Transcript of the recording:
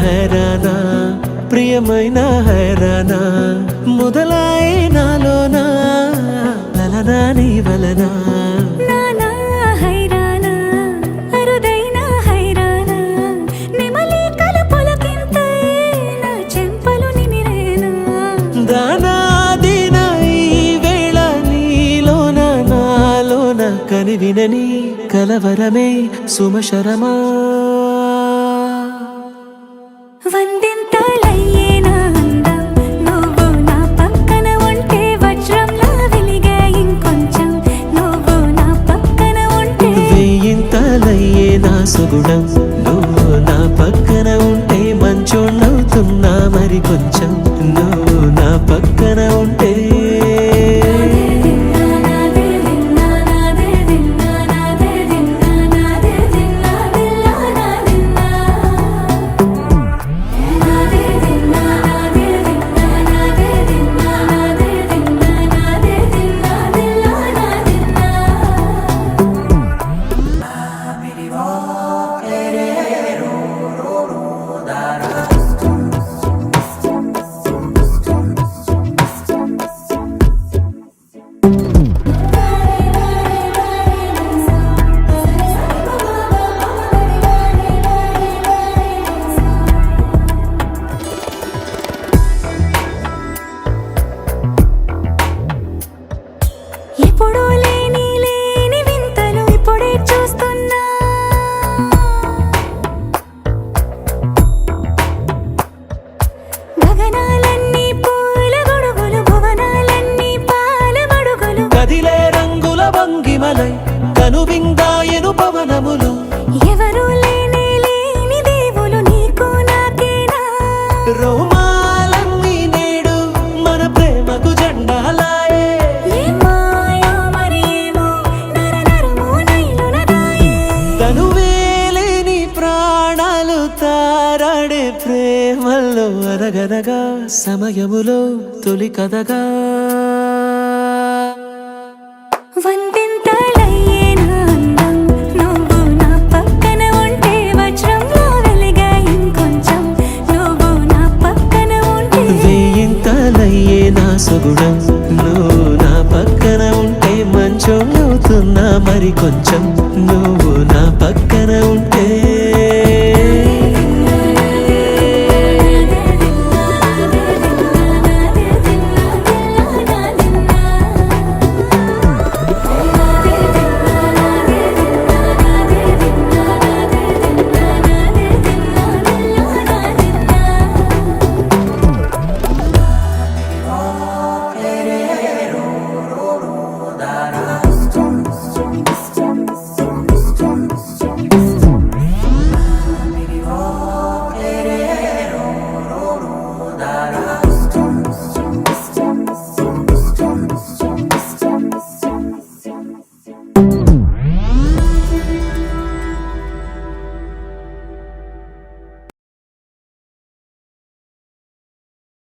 హైరానా ప్రియమైన హైరానా మొదలాయే నాలోనా లలనా నీ వలనా కని వినని కలవరమే సుమశరమా వందింతలయ్యేనా అందం నువ్వు నా పక్కన ఉంటే వజ్రంలా వెలిగే ఇంకొంచెం నువ్వు నా పక్కన ఉంటే వెయ్యింతలయ్యేనా సుగుణం నువ్వు నా పక్కన ఉంటే మంచోళ్ళవుతున్నా మరి కొంచెం నువ్వు నా పక్కన ఉంటే ఎప్పుడూ లేని వింతలు ఇప్పుడే చూస్తున్నా గగనాలన్నీ పూల గొడుగులు భువనాలన్నీ పాల మడుగులు కదిలే రంగుల భంగిమలై కనువిందాయను పవనములు ఎవరు లేని దేవులు నీకు నాకేనా రోమాలన్నీ నేడు మన ప్రేమకు జెండాలాయే తనువేలేని ప్రాణాలు తారాడే ప్రేమల్లో అరగరగా సమయములో తొలి కథగా వందింతలయ్యేనా అందం నువ్వు నా పక్కన ఉంటే వజ్రంలా వెలిగే ఇంకొంచెం నువ్వు నా పక్కన ఉంటే వెయ్యింతలయ్యేనా సుగుణం నువ్వు నా పక్కన ఉంటే మంచోళ్ళవుతున్నా మరి కొంచెం నువ్వు